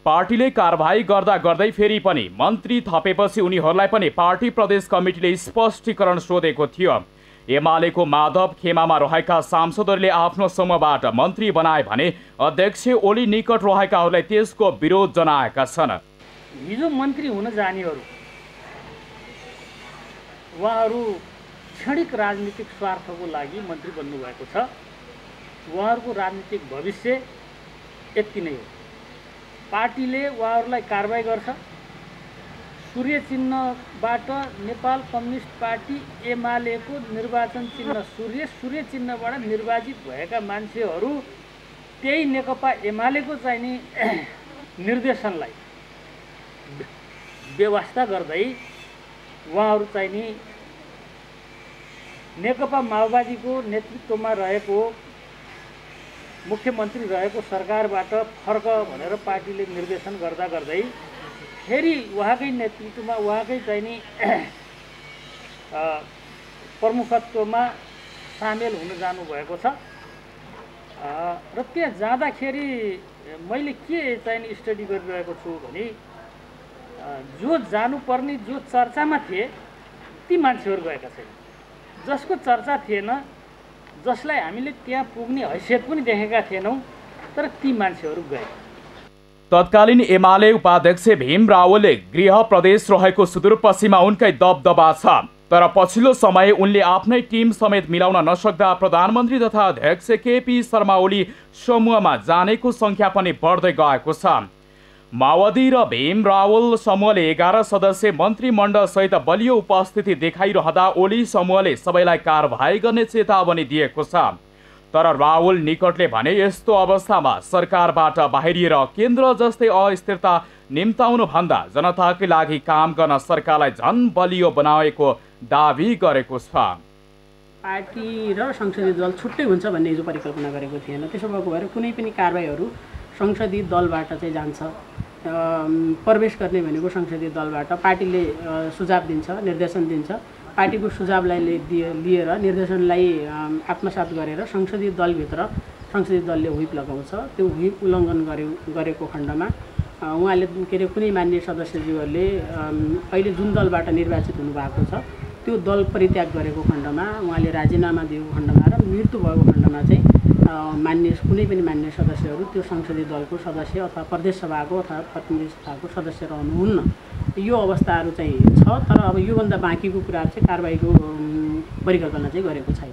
पार्टीले कारबाही गर्दा गर्दै फेरि पनि मन्त्री थपेपछि उनीहरूलाई पनि पार्टी प्रदेश कमिटीले स्पष्टीकरण सोधेको थियो। एमालेको माधव खेमामा रहेका सांसदहरूले आफ्नो समूहबाट मन्त्री बनाए भने अध्यक्ष ओली निकट रहेकाहरूलाई त्यसको विरोध जनाएका छन्। हिजो मन्त्री हुन जानेहरू उहाँहरू क्षणिक राजनीतिक स्वार्थको लागि मन्त्री बन्नुभएको छ। उहाँहरूको राजनीतिक भविष्य यति नै हो। पार्टीले उहाँहरूलाई कारबाही गर्छ। सूर्य चिन्हबाट नेपाल कम्युनिस्ट पार्टी एमालेको निर्वाचन चिन्ह सूर्य, सूर्य चिन्हबाट निर्वाचित भएका मान्छेहरू त्यही नेकपा एमालेको चाहिने निर्देशनलाई व्यवस्था गर्दै उहाँहरू चाहिने नेकपा माओवादीको नेतृत्वमा रहेको मुख्यमन्त्री रहेको सरकारबाट फर्क भनेर पार्टीले निर्देशन गर्दा गर्दै फेरि उहाँकै नेतृत्वमा उहाँकै चाहिने प्रमुखत्वमा सामेल हुन जानुभएको छ। र त्यहाँ जाँदाखेरि मैले के चाहिने स्टडी गरिरहेको छु भने जो जानुपर्ने जो चर्चामा थिए ती मान्छेहरू गएका छैनन्। जसको चर्चा थिएन, जसलाई हामीले त्यहाँ पुग्ने हैसियत पनि देखेका थिएनौँ, तर ती मान्छेहरू गए। तत्कालीन एमाले उपाध्यक्ष भीम रावलले गृह प्रदेश रहेको सुदूरपश्चिममा उनकै दबदबा छ, तर पछिल्लो समय उनले आफ्नै टिम समेत मिलाउन नसक्दा प्रधानमन्त्री तथा अध्यक्ष केपी शर्मा ओली समूहमा जानेको सङ्ख्या पनि बढ्दै गएको छ। माओवादी र भीम रावल समूहले 11 सदस्यीय मन्त्रीमण्डलसहित बलियो उपस्थिति देखाइरहँदा ओली समूहले सबैलाई कारबाही गर्ने चेतावनी दिएको छ। तर रावल निकटले भने यस्तो अवस्थामा सरकारबाट बाहिरिएर केन्द्र जस्तै अस्थिरता निम्ताउनु भन्दा जनताकै लागि काम गर्न सरकारलाई झन बलियो बनाएको दाबी गरेको छ। पार्टी र संसदीय दल छुट्टै हुन्छ भन्ने हिजो परिकल्पना गरेको थिएन। त्यसो भएको भएर कुनै पनि कारबाहीहरू संसदीय दलबाट चाहिँ जान्छ। प्रवेश गर्ने भनेको संसदीय दलबाट पार्टीले सुझाव दिन्छ, निर्देशन दिन्छ। पार्टीको सुझावलाई लिएर निर्देशनलाई आत्मसात गरेर संसदीय दलभित्र संसदीय दलले व्हिप लगाउँछ। त्यो व्हिप उल्लङ्घन गरेको खण्डमा उहाँले के अरे कुनै मान्य सदस्यज्यूहरूले अहिले जुन दलबाट निर्वाचित हुनुभएको छ त्यो दल परित्याग गरेको खण्डमा, उहाँले राजीनामा दिएको खण्डमा र मृत्यु भएको खण्डमा चाहिँ कुनै पनि मान्य सदस्यहरू त्यो संसदीय दलको सदस्य अथवा प्रदेश सभाको अथवा प्रतिनिधि सभाको सदस्य रहनुहुन्न। यो अवस्थाहरू चाहिँ छ। तर अब योभन्दा बाँकीको कुराहरू चाहिँ कारबाहीको परिकल्पना चाहिँ गरेको छैन।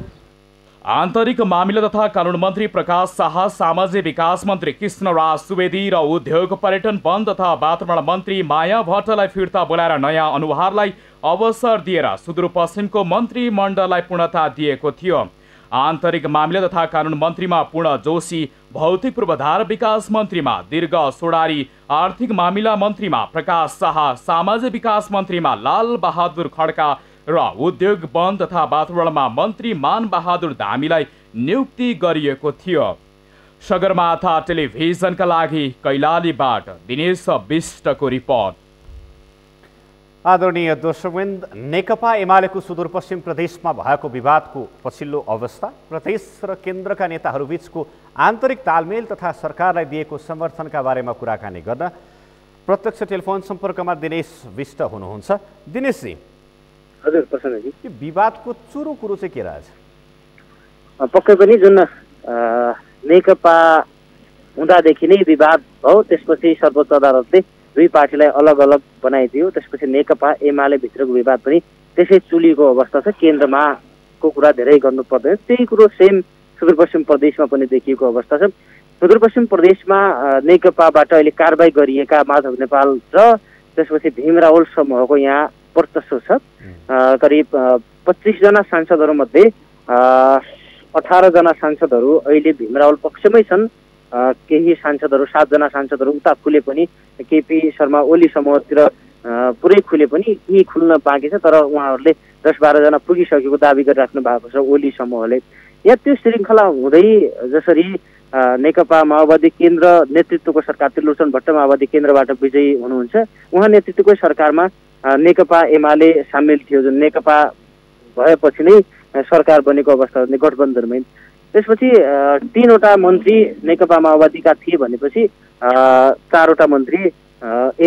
आन्तरिक मामिला तथा कानुन मन्त्री प्रकाश शाह, सामाजिक विकास मन्त्री कृष्णराज सुवेदी र उद्योग पर्यटन वन तथा वातावरण मन्त्री माया भट्टलाई फिर्ता बोलाएर नयाँ अनुहारलाई अवसर दिएर सुदूरपश्चिमको मन्त्रीमण्डललाई पूर्णता दिएको थियो। आन्तरिक मामिला तथा कानुन मन्त्रीमा पूर्ण जोशी, भौतिक पूर्वाधार विकास मन्त्रीमा दीर्घ सोडारी, आर्थिक मामिला मन्त्रीमा प्रकाश शाह, सामाजिक विकास मन्त्रीमा लाल बहादुर खड्का र उद्योग वन तथा वातावरणमा मन्त्री मान बहादुर धामीलाई नियुक्ति गरिएको थियो। सगरमाथा टेलिभिजनका लागि कैलालीबाट दिनेश विष्टको रिपोर्ट। आदरणीय दर्शकवृन्द, नेकपा एमालेको सुदूरपश्चिम प्रदेशमा भएको विवादको पछिल्लो अवस्था, प्रदेश र केन्द्रका नेताहरूबीचको आन्तरिक तालमेल तथा सरकारलाई दिएको समर्थनका बारेमा कुराकानी गर्न प्रत्यक्ष टेलिफोन सम्पर्कमा दिनेश विष्ट हुनुहुन्छ। दिनेशजी, हजुर प्रसन्नजी, यो विवादको चुरो कुरो चाहिँ के रहेछ? पक्कै पनि जुन नेकपा हुँदादेखि नै विवाद भयो, त्यसपछि सर्वोच्च अदालतले दुई पार्टीलाई अलग अलग बनाइदियो। त्यसपछि नेकपा एमाले भित्रको विवाद पनि त्यसै चुलिएको अवस्था छ। केन्द्रमा को कुरा धेरै गर्नु पर्दैन, त्यही कुरो सेम सुदूरपश्चिम प्रदेशमा पनि देखिएको अवस्था छ। सुदूरपश्चिम प्रदेशमा नेकपाबाट अहिले कारबाही गरिएका माधव नेपाल र त्यसपछि भीम रावल समूहको यहाँ वर्चस्व छ। करिब 25 जना सांसदहरूमध्ये 18 जना सांसदहरू अहिले भीम रावल पक्षमै छन्। केही सांसदहरू 7 जना सांसदहरू उता खुले पनि, केपी शर्मा ओली समूहतिर पुरै खुले पनि यी खुल्न बाँकी छ। तर उहाँहरूले 10-12 जना पुगिसकेको दाबी गरिराख्नु भएको छ ओली समूहले। यहाँ त्यो श्रृङ्खला हुँदै जसरी नेकपा माओवादी केन्द्र नेतृत्वको सरकार, त्रिलोचन भट्ट माओवादी केन्द्रबाट विजयी हुनुहुन्छ, उहाँ नेतृत्वकै सरकारमा नेकपा एमाले सामेल थियो। जुन नेकपा भएपछि नै सरकार बनेको अवस्था गठबन्धनमै। त्यसपछि 3वटा मन्त्री नेकपा माओवादीका थिए भनेपछि 4वटा मन्त्री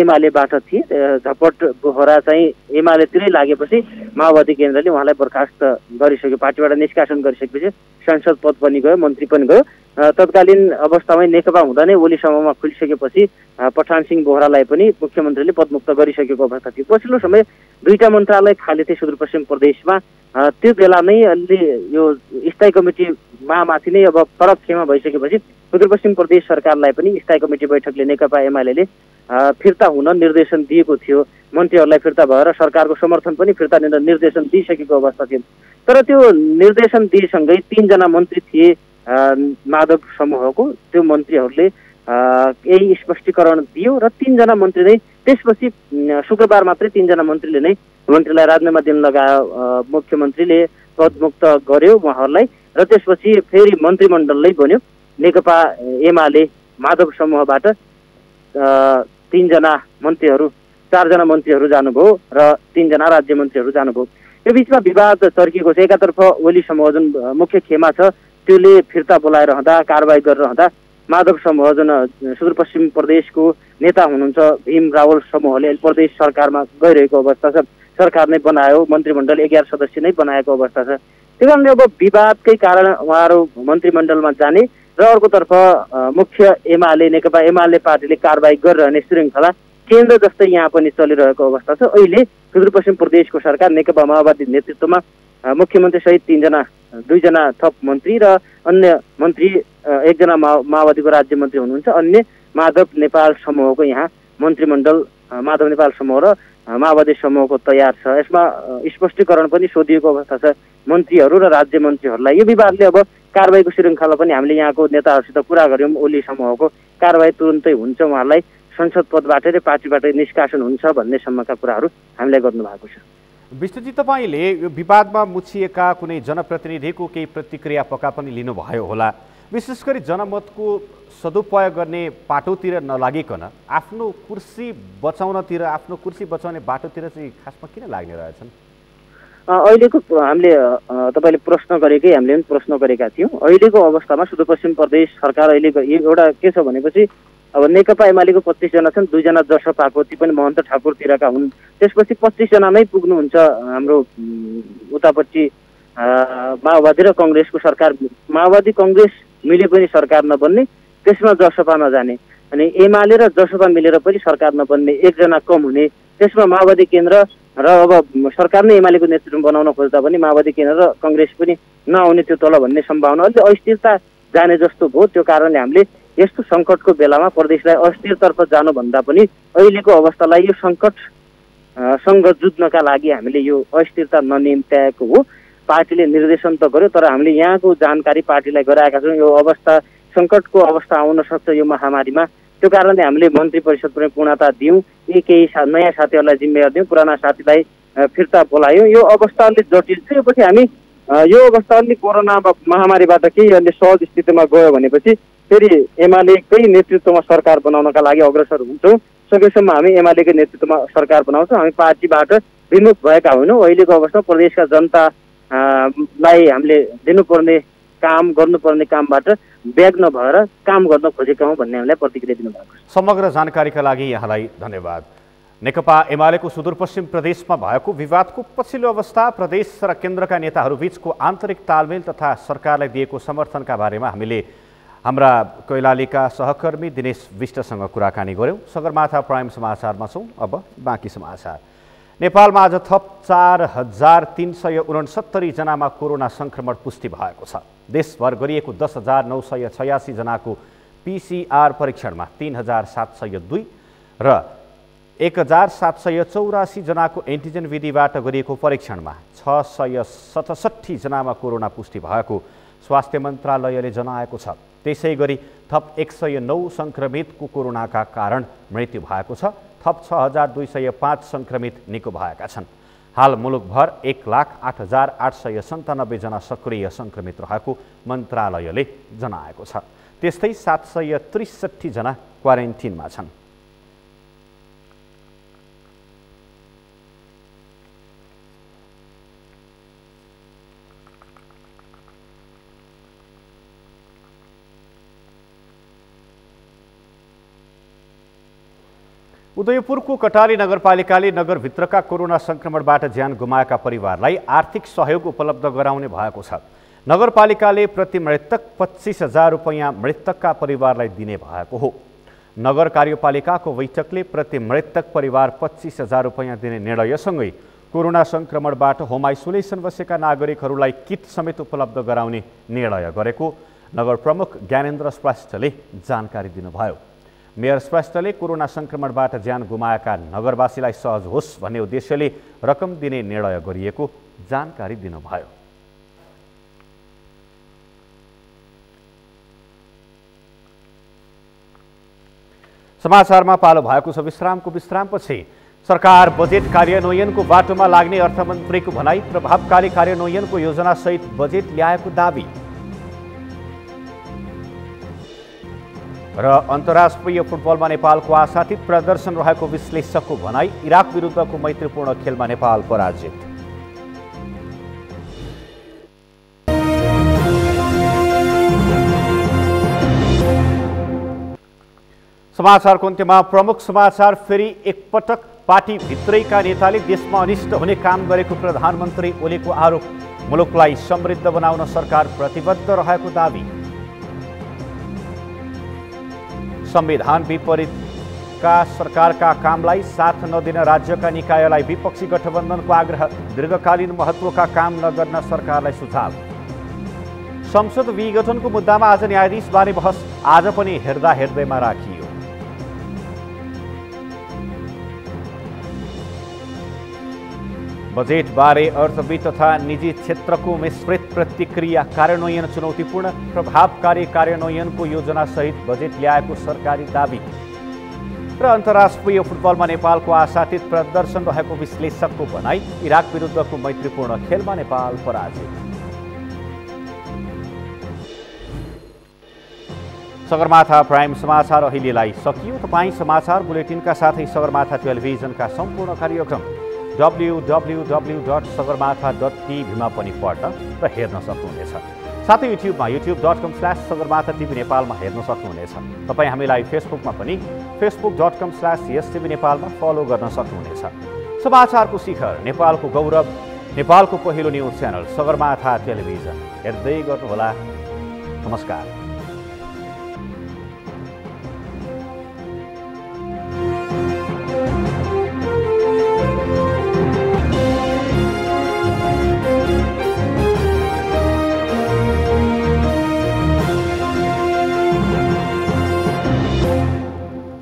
एमालेबाट थिए। झपट बोहरा चाहिँ एमालेतिरै लागेपछि माओवादी केन्द्रले उहाँलाई बर्खास्त गरिसक्यो, पार्टीबाट निष्कासन गरिसकेपछि सांसद पद पनि गयो, मन्त्री पनि गयो। तत्कालीन अवस्थामै नेकपा हुँदा नै ओली समूहमा खुलिसकेपछि पठान सिंह बोहरालाई पनि मुख्यमन्त्रीले पदमुक्त गरिसकेको अवस्था थियो। पछिल्लो समय 2टा मन्त्रालय खाली थिए सुदूरपश्चिम प्रदेशमा। त्यो बेला नै अलि यो स्थायी कमिटी माथि नै अब फरक खेमा भइसकेपछि सुदूरपश्चिम प्रदेश सरकारलाई पनि स्थायी कमिटी बैठकले नेकपा एमाले फिर्ता हुन निर्देशन दिएको थियो। मन्त्रीहरूलाई फिर्ता भएर सरकारको समर्थन पनि फिर्ता लिन निर्देशन दिइसकेको अवस्था थियो। तर त्यो निर्देशन दिएसँगै 3 जना मन्त्री थिए माधव समूहको, त्यो मन्त्रीहरूले यही स्पष्टीकरण दियो र 3 जना मन्त्री नै त्यसपछि शुक्रबार मात्रै 3 जना मन्त्रीले नै मन्त्रीलाई राजीनामा दिन लगायो। मुख्यमन्त्रीले पदमुक्त गर्यो उहाँहरूलाई र त्यसपछि फेरि मन्त्रीमण्डल नै बन्यो। नेकपा एमाले माधव समूहबाट 3 जना मन्त्रीहरू, 4 जना मन्त्रीहरू जानुभयो र 3 जना राज्य मन्त्रीहरू जानुभयो। यो बिचमा विवाद चर्किएको छ। एकातर्फ ओली समूह जुन मुख्य खेमा छ त्यसले फिर्ता बोलाइरहँदा, कारबाही गरिरहँदा माधव समूह जुन सुदूरपश्चिम प्रदेशको नेता हुनुहुन्छ भीम रावल समूहले प्रदेश सरकारमा गइरहेको अवस्था छ। सरकार नै बनायो, मन्त्रीमण्डल 11 सदस्य नै बनाएको अवस्था छ। त्यही कारणले अब विवादकै कारण उहाँहरू मन्त्रीमण्डलमा जाने र अर्कोतर्फ मुख्य एमाले नेकपा एमाले पार्टीले कारबाही गरिरहने श्रृङ्खला केन्द्र जस्तै यहाँ पनि चलिरहेको अवस्था छ। अहिले सुदूरपश्चिम प्रदेशको सरकार नेकपा माओवादी नेतृत्वमा मुख्यमन्त्री सहित 2जना थप मन्त्री र अन्य मन्त्री 1जना माओवादीको राज्य मन्त्री हुनुहुन्छ। अन्य माधव नेपाल समूहको यहाँ मन्त्रीमण्डल माधव नेपाल समूह र माओवादी समूहको तयार छ। यसमा स्पष्टीकरण पनि सोधिएको अवस्था छ मन्त्रीहरू र राज्य मन्त्रीहरूलाई। यो विवादले अब कारबाहीको श्रृङ्खला पनि हामीले यहाँको नेताहरूसित कुरा गऱ्यौँ। ओली समूहको कारबाही तुरुन्तै हुन्छ, उहाँहरूलाई संसद पदबाट र पार्टीबाट निष्कासन हुन्छ भन्ने सम्मका कुराहरू हामीलाई गर्नुभएको छ। विष्णुजी, तपाईँले यो विवादमा मुछिएका कुनै जनप्रतिनिधिको केही प्रतिक्रिया पक्का पनि लिनुभयो होला। विशेष गरी जनमतको सदुपयोग गर्ने पाटोतिर नलागिकन आफ्नो कुर्सी बचाउने बाटोतिर चाहिँ खासमा किन लाग्ने रहेछन्? अहिलेको हामीले तपाईँले प्रश्न गरेकै हामीले पनि प्रश्न गरेका थियौँ। अहिलेको अवस्थामा सुदूरपश्चिम प्रदेश सरकार अहिलेको एउटा के छ भनेपछि अब नेकपा एमालेको 25 जना छन्, 2 जना जसपाको ती पनि महन्त ठाकुरतिरका हुन्। त्यसपछि 25 जनामै पुग्नुहुन्छ हाम्रो उतापट्टि माओवादी र कङ्ग्रेसको सरकार। माओवादी कङ्ग्रेस मिले पनि सरकार नबन्ने, त्यसमा जसपा नजाने, अनि एमाले र जसपा मिलेर पनि सरकार नबन्ने, 1 जना कम हुने, त्यसमा माओवादी केन्द्र र अब सरकार नै एमालेको नेतृत्व बनाउन खोज्दा पनि माओवादी केन्द्र र कङ्ग्रेस पनि नआउने त्यो तल भन्ने सम्भावना अहिले अस्थिरता जाने जस्तो भयो। त्यो कारणले हामीले यस्तो सङ्कटको बेलामा प्रदेशलाई अस्थिरतर्फ जानुभन्दा पनि अहिलेको अवस्थालाई यो सङ्कटसँग जुझ्नका लागि हामीले यो अस्थिरता ननिम्त्याएको हो। पार्टीले निर्देशन त गर्यो, तर हामीले यहाँको जानकारी पार्टीलाई गराएका छौँ। यो अवस्था सङ्कटको अवस्था आउन सक्छ यो महामारीमा। त्यो कारणले हामीले मन्त्री परिषद पनि पूर्णता दियौँ, केही नयाँ साथीहरूलाई जिम्मेवार दियौँ, पुराना साथीलाई फिर्ता बोलायौँ। यो अवस्था अलिक जटिल छ। यो पछि हामी यो अवस्था अलिक कोरोना महामारीबाट केही अलि सहज स्थितिमा गयो भनेपछि फेरि एमालेकै नेतृत्वमा सरकार बनाउनका लागि अग्रसर हुन्छौँ। सकेसम्म हामी एमालेकै नेतृत्वमा सरकार बनाउँछौँ। हामी पार्टीबाट विमुख भएका होइनौँ। अहिलेको अवस्थामा प्रदेशका जनतालाई हामीले दिनुपर्ने काम गर्नुपर्ने कामबाट ब्याग नभएर काम गर्न खोजेका हौँ भन्ने हामीलाई प्रतिक्रिया दिनुभएको छ। समग्र जानकारीका लागि यहाँलाई धन्यवाद। नेकपा एमालेको सुदूरपश्चिम प्रदेशमा भएको विवादको पछिल्लो अवस्था, प्रदेश र केन्द्रका नेताहरूबीचको आन्तरिक तालमेल तथा सरकारलाई दिएको समर्थनका बारेमा हामीले हाम्रा कैलालीका सहकर्मी दिनेश विष्टसँग कुराकानी गऱ्यौँ। सगरमाथा प्राइम समाचारमा छौँ। अब बाँकी समाचार। नेपालमा आज थप 4,369 जनामा कोरोना सङ्क्रमण पुष्टि भएको छ। देशभर गरिएको 10,986 जनाको PCR परीक्षणमा 3,702 र 1,784 जनाको एन्टिजेन विधिबाट गरिएको परीक्षणमा 667 जनामा कोरोना पुष्टि भएको स्वास्थ्य मन्त्रालयले जनाएको छ। त्यसै गरी थप 109 सङ्क्रमितको कोरोनाका कारण मृत्यु भएको छ। थप 6,205 सङ्क्रमित निको भएका छन्। हाल मुलुकभर 1,08,897 जना सक्रिय सङ्क्रमित रहेको मन्त्रालयले जनाएको छ। त्यस्तै 763 जना क्वारेन्टिनमा छन्। उदयपुरको कटाली नगरपालिकाले नगरभित्रका कोरोना सङ्क्रमणबाट ज्यान गुमाएका परिवारलाई आर्थिक सहयोग उपलब्ध गराउने भएको छ। नगरपालिकाले प्रति मृतक 25,000 रुपैयाँ मृतकका परिवारलाई दिने भएको हो। नगर कार्यपालिकाको बैठकले प्रति मृतक परिवार 25,000 रुपैयाँ दिने निर्णयसँगै कोरोना सङ्क्रमणबाट होम आइसोलेसन बसेका नागरिकहरूलाई किट समेत उपलब्ध गराउने निर्णय गरेको नगर प्रमुख ज्ञानेन्द्र श्रेष्ठले जानकारी दिनुभयो। मेयर श्रेष्ठले कोरोना सङ्क्रमणबाट ज्यान गुमाएका नगरवासीलाई सहज होस् भन्ने उद्देश्यले रकम दिने निर्णय गरिएको जानकारी दिनुभयो। समाचारमा पालो भएको छ विश्रामपछि। सरकार बजेट कार्यान्वयनको बाटोमा लाग्ने अर्थमन्त्रीको भनाई, प्रभावकारी कार्यान्वयनको योजनासहित बजेट ल्याएको दाबी। र अन्तर्राष्ट्रिय फुटबलमा नेपालको आशातीत प्रदर्शन रहेको विश्लेषकको भनाई, इराक विरुद्धको मैत्रीपूर्ण खेलमा नेपाल पराजित। समाचारको अन्त्यमा प्रमुख समाचार फेरि एकपटक पार्टी भित्रैका नेताले देशमा अनिष्ट हुने काम गरेको प्रधानमन्त्री ओलीको आरोप। मुलुकलाई समृद्ध बनाउन सरकार प्रतिबद्ध रहेको दावी। संविधान विपरीतका सरकारका कामलाई साथ नदिन राज्यका निकायलाई विपक्षी गठबन्धनको आग्रह। दीर्घकालीन महत्त्वका काम नगर्न सरकारलाई सुझाव। संसद विघटनको मुद्दामा आज न्यायाधीशबारे बहस आज पनि हेर्दा हेर्दैमा राखियो। बजेटबारे अर्थविद तथा निजी क्षेत्रको मिश्रित प्रतिक्रिया। कार्यान्वयन चुनौतीपूर्ण, प्रभावकारी कार्यान्वयनको योजनासहित बजेट ल्याएको सरकारी दावी। र अन्तर्राष्ट्रिय फुटबलमा नेपालको आशातीत प्रदर्शन रहेको विश्लेषकको भनाई। इराक विरुद्धको मैत्रीपूर्ण खेलमा नेपाल पराजित। सगरमाथा प्राइम समाचार अहिलेलाई सकियो। तपाईँ समाचार बुलेटिनका साथै सगरमाथा टेलिभिजनका सम्पूर्ण कार्यक्रम www.sagarmatha.tv मा पनि पढ्न र हेर्न सक्नुहुनेछ। साथै युट्युबमा youtube.com/sagarmathatv नेपालमा हेर्न सक्नुहुनेछ। तपाईँ हामीलाई फेसबुकमा पनि facebook.com/yestv नेपालमा फलो गर्न सक्नुहुनेछ। समाचारको शिखर, नेपालको गौरव, नेपालको पहिलो न्युज च्यानल सगरमाथा टेलिभिजन हेर्दै गर्नुहोला। नमस्कार।